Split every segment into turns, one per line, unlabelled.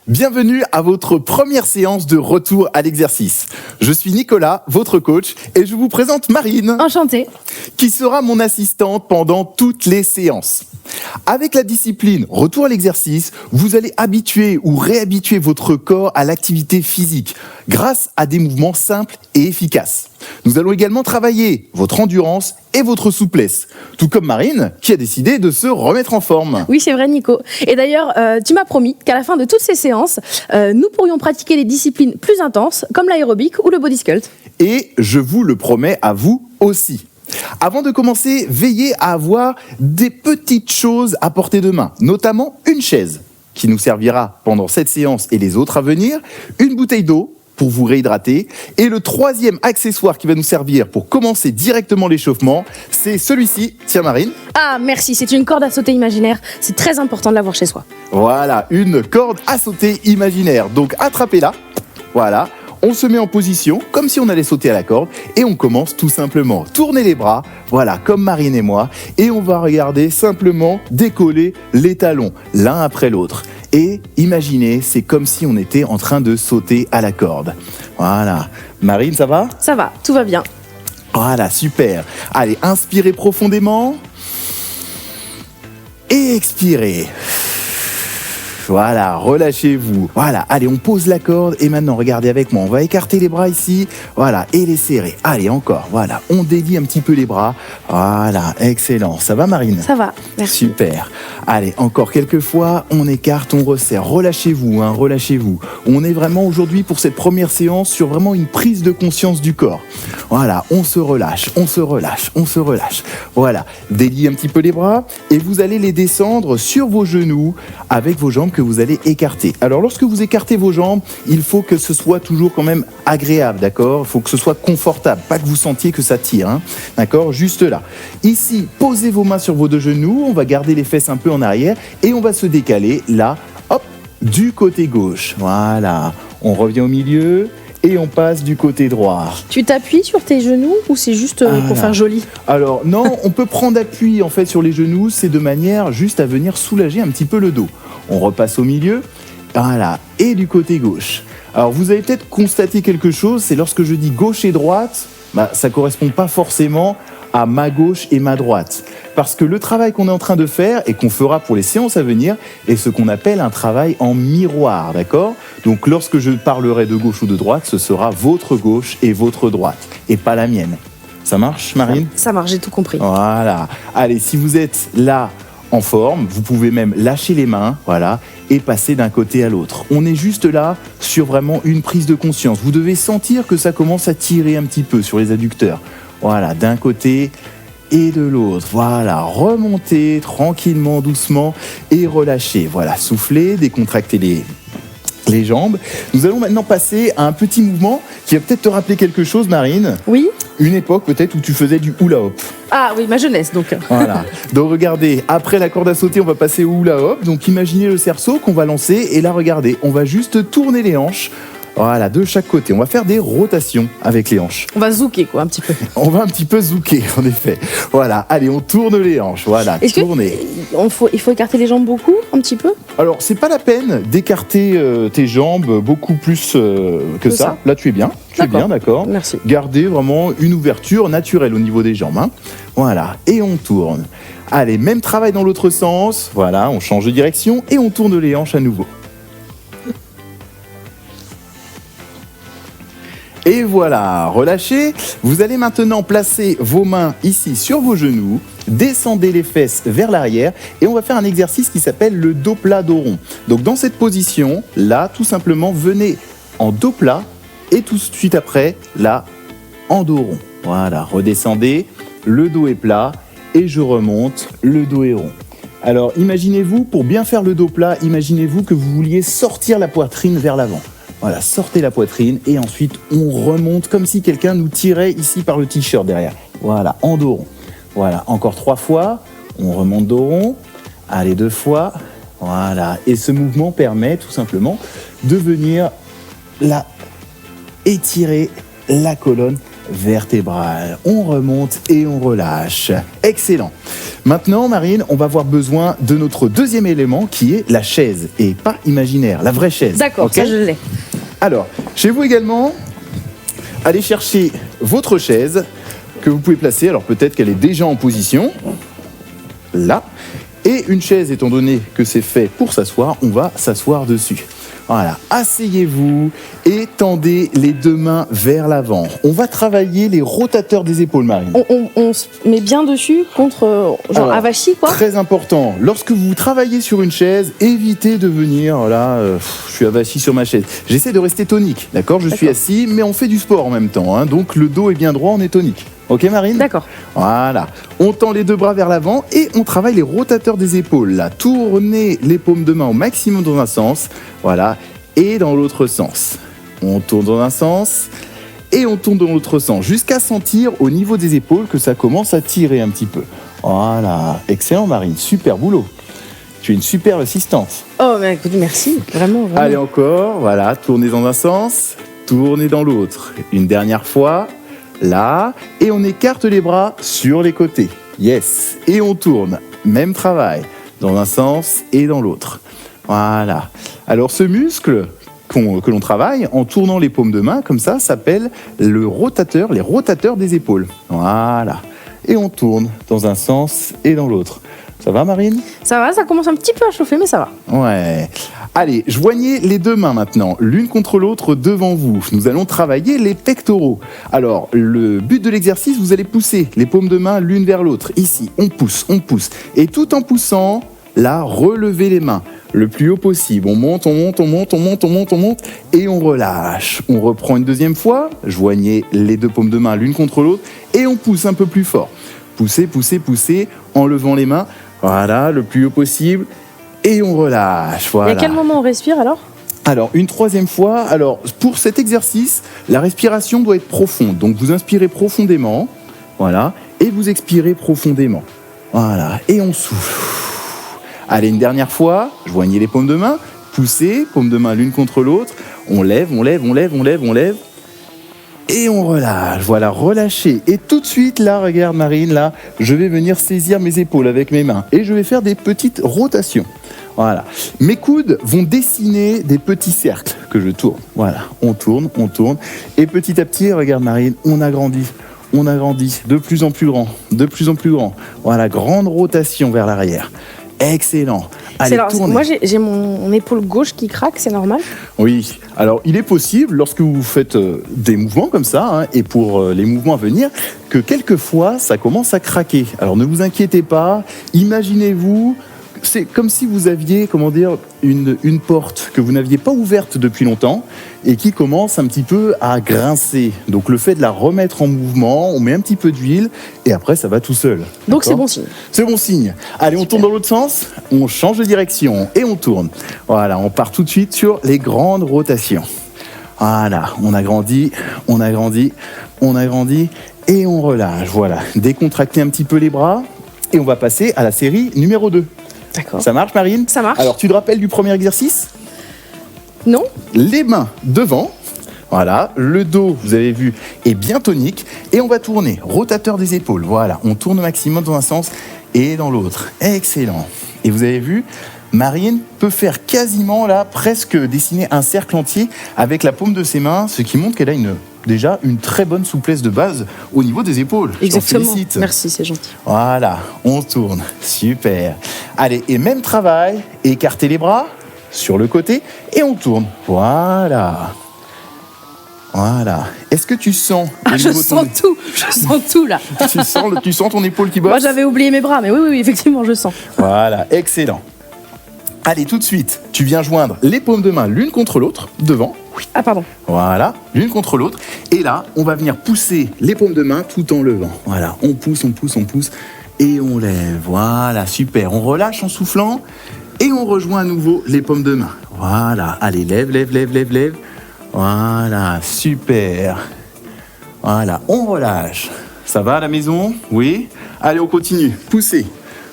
Bienvenue à votre première séance de retour à l'exercice. Je suis Nicolas, votre coach, et je vous présente Marine.
Enchantée.
Qui sera mon assistante pendant toutes les séances. Avec la discipline retour à l'exercice, vous allez habituer ou réhabituer votre corps à l'activité physique grâce à des mouvements simples et efficaces. Nous allons également travailler votre endurance et votre souplesse, tout comme Marine qui a décidé de se remettre en forme.
Oui, c'est vrai, Nico. Et d'ailleurs, tu m'as promis qu'à la fin de toutes ces séances, nous pourrions pratiquer des disciplines plus intenses comme l'aérobic ou le body sculpt.
Et je vous le promets à vous aussi. Avant de commencer, veillez à avoir des petites choses à portée de main, notamment une chaise qui nous servira pendant cette séance et les autres à venir, une bouteille d'eau pour vous réhydrater, et le troisième accessoire qui va nous servir pour commencer directement l'échauffement, c'est celui-ci. Tiens Marine.
Ah merci, c'est une corde à sauter imaginaire, c'est très important de l'avoir chez soi.
Voilà, une corde à sauter imaginaire, donc attrapez-la, voilà. On se met en position, comme si on allait sauter à la corde, et on commence tout simplement. Tournez les bras, voilà, comme Marine et moi, et on va regarder simplement décoller les talons, l'un après l'autre. Et imaginez, c'est comme si on était en train de sauter à la corde. Voilà. Marine, ça va ?
Ça va, tout va bien.
Voilà, super. Allez, inspirez profondément. Et expirez. Voilà, relâchez-vous. Voilà, allez, on pose la corde et maintenant, regardez avec moi, on va écarter les bras ici, voilà, et les serrer. Allez, encore, voilà, on délie un petit peu les bras. Voilà, excellent. Ça va, Marine ?
Ça va, merci.
Super. Allez, encore quelques fois, on écarte, on resserre. Relâchez-vous, relâchez-vous. On est vraiment aujourd'hui pour cette première séance sur vraiment une prise de conscience du corps. Voilà, on se relâche, on se relâche, on se relâche. Voilà, déliez un petit peu les bras et vous allez les descendre sur vos genoux avec vos jambes que vous allez écarter. Alors lorsque vous écartez vos jambes, il faut que ce soit toujours quand même agréable, d'accord ? Il faut que ce soit confortable, pas que vous sentiez que ça tire, d'accord ? Juste là. Ici, posez vos mains sur vos deux genoux, on va garder les fesses un peu en arrière et on va se décaler là, hop, du côté gauche. Voilà, on revient au milieu et on passe du côté droit.
Tu t'appuies sur tes genoux ou c'est juste pour faire joli ?
Alors non, on peut prendre appui en fait sur les genoux, c'est de manière juste à venir soulager un petit peu le dos. On repasse au milieu, voilà, et du côté gauche. Alors vous avez peut-être constaté quelque chose, c'est lorsque je dis gauche et droite, ça ne correspond pas forcément à ma gauche et ma droite. Parce que le travail qu'on est en train de faire et qu'on fera pour les séances à venir est ce qu'on appelle un travail en miroir, d'accord ? Donc lorsque je parlerai de gauche ou de droite, ce sera votre gauche et votre droite, et pas la mienne. Ça marche, Marine ?
Ça marche, j'ai tout compris.
Voilà. Allez, si vous êtes là en forme, vous pouvez même lâcher les mains, voilà, et passer d'un côté à l'autre. On est juste là sur vraiment une prise de conscience. Vous devez sentir que ça commence à tirer un petit peu sur les adducteurs. Voilà, d'un côté et de l'autre. Voilà, remontez tranquillement, doucement et relâchez. Voilà, soufflez, décontractez les jambes. Nous allons maintenant passer à un petit mouvement qui va peut-être te rappeler quelque chose, Marine.
Oui.
Une époque peut-être où tu faisais du hula hoop.
Ah oui, ma jeunesse donc.
Voilà. Donc regardez, après la corde à sauter, on va passer au hula hoop. Donc imaginez le cerceau qu'on va lancer et là regardez, on va juste tourner les hanches. Voilà, de chaque côté. On va faire des rotations avec les hanches.
On va zouker quoi, un petit peu.
On va un petit peu zouker, en effet. Voilà, allez, on tourne les hanches. Voilà, tournez.
Il faut écarter les jambes beaucoup, un petit peu ?
Alors, c'est pas la peine d'écarter tes jambes beaucoup plus que ça. Là, tu es bien. Tu es bien, d'accord.
Merci.
Gardez vraiment une ouverture naturelle au niveau des jambes. Voilà, et on tourne. Allez, même travail dans l'autre sens. Voilà, on change de direction et on tourne les hanches à nouveau. Et voilà, relâchez. Vous allez maintenant placer vos mains ici sur vos genoux, descendez les fesses vers l'arrière et on va faire un exercice qui s'appelle le dos plat, dos rond. Donc dans cette position, là, tout simplement, venez en dos plat et tout de suite après, là, en dos rond. Voilà, redescendez, le dos est plat et je remonte, le dos est rond. Alors imaginez-vous, pour bien faire le dos plat, imaginez-vous que vous vouliez sortir la poitrine vers l'avant. Voilà, sortez la poitrine et ensuite on remonte comme si quelqu'un nous tirait ici par le t-shirt derrière. Voilà, en dos rond. Voilà, encore 3 fois, on remonte dos rond. Allez, 2 fois. Voilà, et ce mouvement permet tout simplement de venir là étirer la colonne vertébrale. On remonte et on relâche. Excellent. Maintenant, Marine, on va avoir besoin de notre deuxième élément qui est la chaise. Et pas imaginaire, la vraie chaise.
D'accord,
Ok.
ça je l'ai.
Alors, chez vous également, allez chercher votre chaise que vous pouvez placer. Alors peut-être qu'elle est déjà en position. Là. Et une chaise, étant donné que c'est fait pour s'asseoir, on va s'asseoir dessus. Voilà, asseyez-vous et tendez les deux mains vers l'avant. On va travailler les rotateurs des épaules, Marine.
On se met bien dessus contre, genre
Alors,
avachi, quoi.
Très important, lorsque vous travaillez sur une chaise, évitez de venir, là, je suis avachi sur ma chaise. J'essaie de rester tonique, d'accord. Je suis assis, mais on fait du sport en même temps, hein, donc le dos est bien droit, on est tonique. Ok, Marine ?
D'accord.
Voilà. On tend les deux bras vers l'avant et on travaille les rotateurs des épaules. Là, tournez les paumes de main au maximum dans un sens. Voilà. Et dans l'autre sens. On tourne dans un sens et on tourne dans l'autre sens jusqu'à sentir au niveau des épaules que ça commence à tirer un petit peu. Voilà. Excellent, Marine. Super boulot. Tu es une super assistante.
Oh, mais écoute, merci. Vraiment, vraiment.
Allez, encore. Voilà. Tournez dans un sens. Tournez dans l'autre. Une dernière fois. Là, et on écarte les bras sur les côtés. Yes. Et on tourne. Même travail. Dans un sens et dans l'autre. Voilà. Alors ce muscle que l'on travaille en tournant les paumes de main, comme ça, s'appelle le rotateur, les rotateurs des épaules. Voilà. Et on tourne dans un sens et dans l'autre. Ça va, Marine ?
Ça va, ça commence un petit peu à chauffer, mais ça va.
Ouais. Allez, joignez les deux mains maintenant, l'une contre l'autre devant vous. Nous allons travailler les pectoraux. Alors, le but de l'exercice, vous allez pousser les paumes de main l'une vers l'autre. Ici, on pousse, on pousse. Et tout en poussant, là, relevez les mains le plus haut possible. On monte, on monte, on monte, on monte, on monte, on monte. Et on relâche. On reprend une deuxième fois. Joignez les deux paumes de main l'une contre l'autre. Et on pousse un peu plus fort. Poussez, poussez, poussez, en levant les mains. Voilà, le plus haut possible. Et on relâche. Voilà.
Et à quel moment on respire alors ?
Alors, une troisième fois. Alors, pour cet exercice, la respiration doit être profonde. Donc, vous inspirez profondément. Voilà. Et vous expirez profondément. Voilà. Et on souffle. Allez, une dernière fois. Joignez les paumes de main. Poussez, paumes de main l'une contre l'autre. On lève, on lève, on lève, on lève, on lève. Et on relâche, voilà, relâchez. Et tout de suite, là, regarde Marine, là, je vais venir saisir mes épaules avec mes mains. Et je vais faire des petites rotations. Voilà. Mes coudes vont dessiner des petits cercles que je tourne. Voilà, on tourne, on tourne. Et petit à petit, regarde Marine, on agrandit, de plus en plus grand, de plus en plus grand. Voilà, grande rotation vers l'arrière. Excellent. Allez, tournez.
Moi, j'ai mon épaule gauche qui craque, c'est normal ?
Oui, alors il est possible, lorsque vous faites des mouvements comme ça, hein, et pour les mouvements à venir, que quelquefois ça commence à craquer. Alors ne vous inquiétez pas, imaginez-vous, c'est comme si vous aviez, comment dire, une porte que vous n'aviez pas ouverte depuis longtemps et qui commence un petit peu à grincer. Donc le fait de la remettre en mouvement, on met un petit peu d'huile et après ça va tout seul.
Donc c'est
D'accord ?
bon signe.
C'est bon signe. Allez, on tourne dans l'autre sens, on change de direction et on tourne. Voilà, on part tout de suite sur les grandes rotations. Voilà, on agrandit, on agrandit, on agrandit et on relâche. Voilà, décontractez un petit peu les bras et on va passer à la série numéro 2.
D'accord.
Ça marche, Marine ?
Ça marche.
Alors, tu te rappelles du premier exercice ?
Non ?
Les mains devant. Voilà, le dos, vous avez vu, est bien tonique. Et on va tourner, rotateur des épaules. Voilà, on tourne au maximum dans un sens et dans l'autre. Excellent. Et vous avez vu, Marine peut faire quasiment, là, presque dessiner un cercle entier avec la paume de ses mains, ce qui montre qu'elle a déjà une très bonne souplesse de base au niveau des épaules.
Exactement.
Je t'en félicite.
Merci, c'est gentil.
Voilà, on tourne. Super. Allez, et même travail, écartez les bras sur le côté et on tourne. Voilà. Voilà. Est-ce que tu sens au
Je
niveau de ton-
sens tout, je sens tout là.
tu sens ton épaule qui bosse?
Moi j'avais oublié mes bras, mais oui, effectivement, je sens.
Voilà, excellent. Allez, tout de suite, tu viens joindre les paumes de main l'une contre l'autre, devant.
Ah, pardon.
Voilà, l'une contre l'autre. Et là, on va venir pousser les paumes de main tout en levant. Voilà, on pousse, on pousse, on pousse. Et on lève. Voilà, super. On relâche en soufflant. Et on rejoint à nouveau les paumes de main. Voilà, allez, lève, lève, lève, lève, lève. Voilà, super. Voilà, on relâche. Ça va à la maison? Oui? Allez, on continue. Poussez.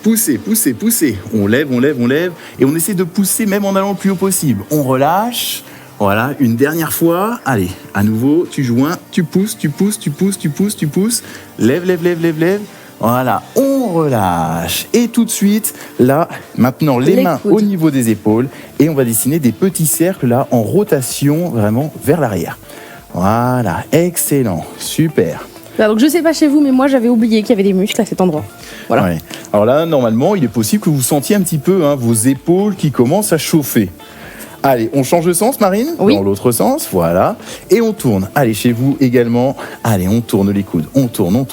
Poussez, poussez, poussez. On lève, on lève, on lève. Et on essaie de pousser même en allant le plus haut possible. On relâche. Voilà, une dernière fois. Allez, à nouveau, tu joins, tu pousses. Lève. Voilà, on relâche. Et tout de suite, là, maintenant, les mains
coudes
au niveau des épaules. Et on va dessiner des petits cercles, là, en rotation, vraiment vers l'arrière. Voilà, excellent, super.
Donc je sais pas chez vous, mais moi j'avais oublié qu'il y avait des muscles à cet endroit. Voilà.
Ouais. Alors là, normalement, il est possible que vous sentiez un petit peu vos épaules qui commencent à chauffer. Allez, on change de sens, Marine ?
Oui.
Dans l'autre sens, voilà. Et on tourne. Allez, chez vous également. Allez, on tourne les coudes. On tourne.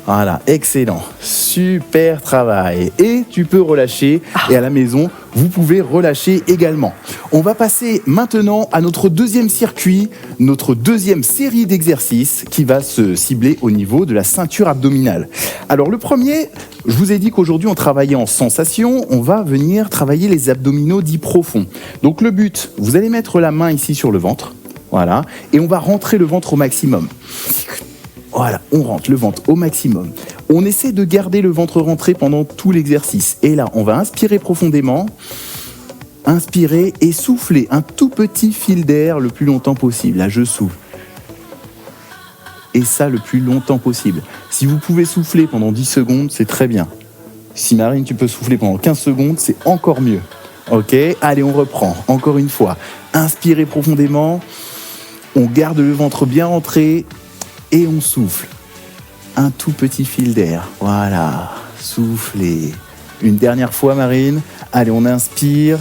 Voilà, excellent. Super travail. Et tu peux relâcher. Et à la maison, vous pouvez relâcher également. On va passer maintenant à notre deuxième circuit, notre deuxième série d'exercices qui va se cibler au niveau de la ceinture abdominale. Alors le premier, je vous ai dit qu'aujourd'hui on travaillait en sensation, on va venir travailler les abdominaux dits profonds. Donc le but, vous allez mettre la main ici sur le ventre, voilà, et on va rentrer le ventre au maximum. Voilà, on rentre le ventre au maximum. On essaie de garder le ventre rentré pendant tout l'exercice. Et là, on va inspirer profondément. Inspirer et souffler un tout petit fil d'air le plus longtemps possible. Là, je souffle. Et ça, le plus longtemps possible. Si vous pouvez souffler pendant 10 secondes, c'est très bien. Si Marine, tu peux souffler pendant 15 secondes, c'est encore mieux. Ok ? Allez, on reprend. Encore une fois. Inspirez profondément. On garde le ventre bien rentré. Et on souffle. Un tout petit fil d'air. Voilà. Soufflez. Une dernière fois, Marine. Allez, on inspire.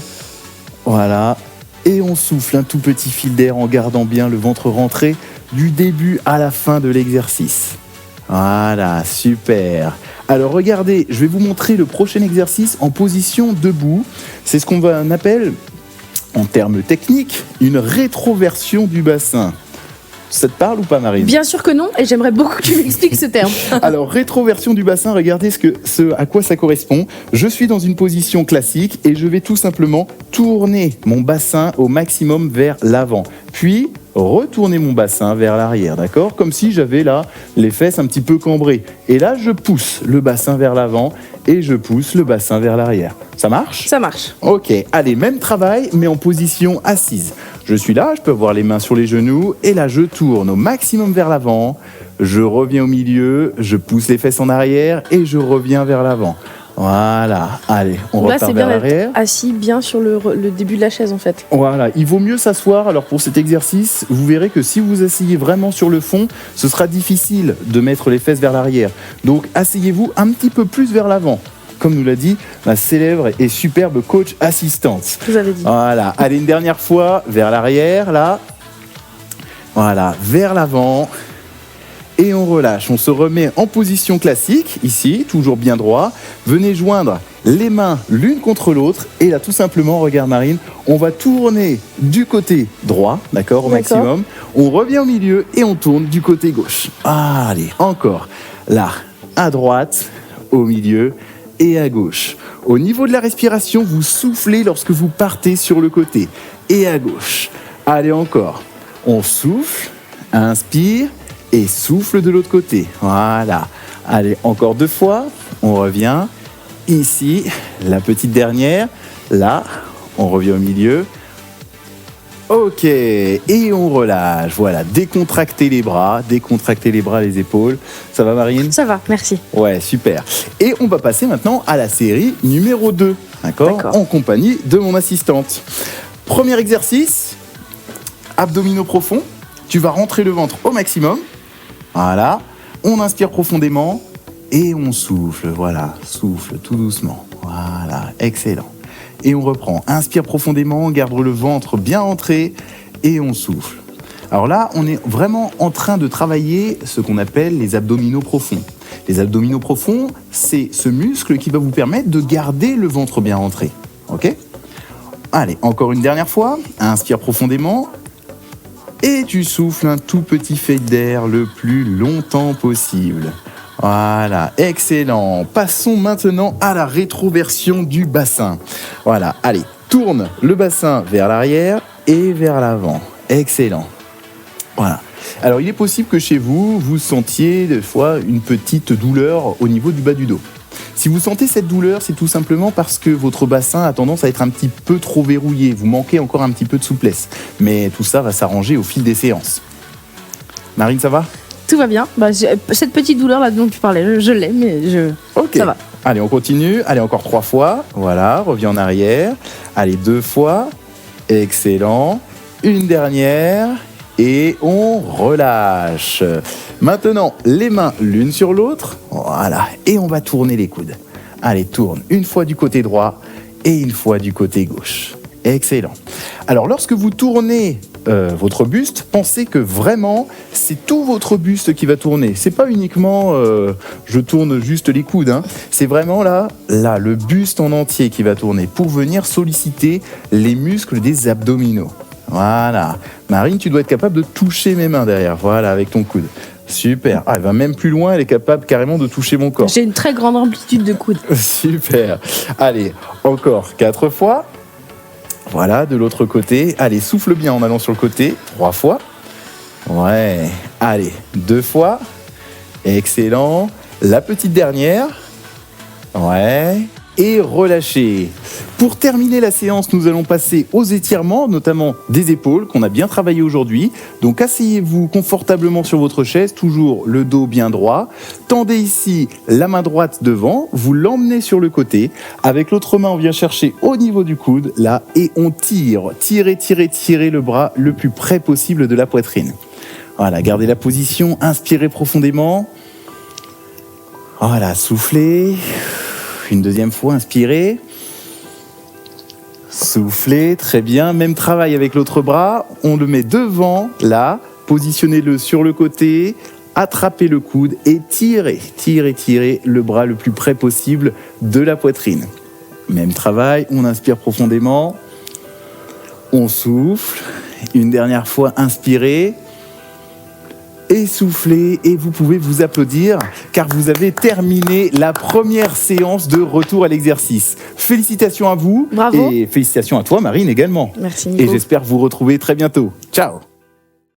Voilà. Et on souffle un tout petit fil d'air en gardant bien le ventre rentré du début à la fin de l'exercice. Voilà, super. Alors regardez, je vais vous montrer le prochain exercice en position debout. C'est ce qu'on appelle, en termes techniques, une rétroversion du bassin. Ça te parle ou pas, Marine ?
Bien sûr que non, et j'aimerais beaucoup que tu m'expliques ce terme.
Alors, rétroversion du bassin, regardez à quoi ça correspond. Je suis dans une position classique et je vais tout simplement tourner mon bassin au maximum vers l'avant. Puis, retourner mon bassin vers l'arrière, d'accord ? Comme si j'avais là les fesses un petit peu cambrées. Et là, je pousse le bassin vers l'avant et je pousse le bassin vers l'arrière. Ça marche ?
Ça marche.
Ok, allez, même travail, mais en position assise. Je suis là, je peux avoir les mains sur les genoux, et là, je tourne au maximum vers l'avant, je reviens au milieu, je pousse les fesses en arrière, et je reviens vers l'avant. Voilà, allez, on
Là,
repart
c'est
vers
bien
l'arrière.
d'être assis bien sur le début de la chaise, en fait.
Voilà, il vaut mieux s'asseoir. Alors pour cet exercice, vous verrez que si vous asseyez vraiment sur le fond, ce sera difficile de mettre les fesses vers l'arrière. Donc, asseyez-vous un petit peu plus vers l'avant. Comme nous l'a dit ma célèbre et superbe coach assistante.
Vous avez dit.
Voilà, allez, une dernière fois, vers l'arrière, là. Voilà, vers l'avant. Et on relâche, on se remet en position classique, ici, toujours bien droit. Venez joindre les mains l'une contre l'autre. Et là, tout simplement, regarde Marine, on va tourner du côté droit, d'accord, au maximum. On revient au milieu et on tourne du côté gauche. Allez, encore. Là, à droite, au milieu et à gauche. Au niveau de la respiration, vous soufflez lorsque vous partez sur le côté et à gauche. Allez, encore. On souffle, inspire et souffle de l'autre côté. Voilà. Allez, encore 2 fois. On revient. Ici, la petite dernière. Là, on revient au milieu. Ok, et on relâche. Voilà, décontractez les bras, les épaules. Ça va, Marine ?
Ça va, merci.
Ouais, super. Et on va passer maintenant à la série numéro 2, d'accord ? En compagnie de mon assistante. Premier exercice, abdominaux profonds. Tu vas rentrer le ventre au maximum. Voilà, on inspire profondément et on souffle. Voilà, souffle tout doucement. Voilà, excellent. Et on reprend. Inspire profondément, on garde le ventre bien rentré et on souffle. Alors là, on est vraiment en train de travailler ce qu'on appelle les abdominaux profonds. Les abdominaux profonds, c'est ce muscle qui va vous permettre de garder le ventre bien rentré. Ok ? Allez, encore une dernière fois. Inspire profondément et tu souffles un tout petit fil d'air le plus longtemps possible. Voilà, excellent. Passons maintenant à la rétroversion du bassin. Voilà, allez, tourne le bassin vers l'arrière et vers l'avant. Excellent. Voilà. Alors, il est possible que chez vous, vous sentiez des fois une petite douleur au niveau du bas du dos. Si vous sentez cette douleur, c'est tout simplement parce que votre bassin a tendance à être un petit peu trop verrouillé. Vous manquez encore un petit peu de souplesse. Mais tout ça va s'arranger au fil des séances. Marine, ça va ?
Tout va bien. Cette petite douleur là dont tu parlais, je l'ai, mais ça va.
Allez, on continue. Allez, encore 3 fois. Voilà, reviens en arrière. Allez, 2 fois. Excellent. Une dernière. Et on relâche. Maintenant, les mains l'une sur l'autre. Voilà. Et on va tourner les coudes. Allez, tourne. Une fois du côté droit et une fois du côté gauche. Excellent. Alors, lorsque vous tournez votre buste, pensez que vraiment, c'est tout votre buste qui va tourner. C'est pas uniquement je tourne juste les coudes. Hein. C'est vraiment là, le buste en entier qui va tourner pour venir solliciter les muscles des abdominaux. Voilà. Marine, tu dois être capable de toucher mes mains derrière. Voilà, avec ton coude. Super. Ah, elle va même plus loin, elle est capable carrément de toucher mon corps.
J'ai une très grande amplitude de coude.
Super. Allez, encore 4 fois. Voilà, de l'autre côté. Allez, souffle bien en allant sur le côté. 3 fois. Ouais. Allez, 2 fois. Excellent. La petite dernière. Ouais. Et relâchez. Pour terminer la séance, nous allons passer aux étirements, notamment des épaules, qu'on a bien travaillé aujourd'hui. Donc asseyez-vous confortablement sur votre chaise, toujours le dos bien droit. Tendez ici la main droite devant, vous l'emmenez sur le côté. Avec l'autre main, on vient chercher au niveau du coude, là, et on tire. Tirez le bras le plus près possible de la poitrine. Voilà, gardez la position, inspirez profondément. Voilà, soufflez. Une deuxième fois, inspirez. Soufflez, très bien. Même travail avec l'autre bras. On le met devant, là. Positionnez-le sur le côté. Attrapez le coude et tirez. Tirez le bras le plus près possible de la poitrine. Même travail. On inspire profondément. On souffle. Une dernière fois, inspirez. Essoufflez et vous pouvez vous applaudir car vous avez terminé la première séance de retour à l'exercice. Félicitations à vous.
Bravo.
Et félicitations à toi Marine également.
Merci Nico.
Et j'espère vous retrouver très bientôt. Ciao.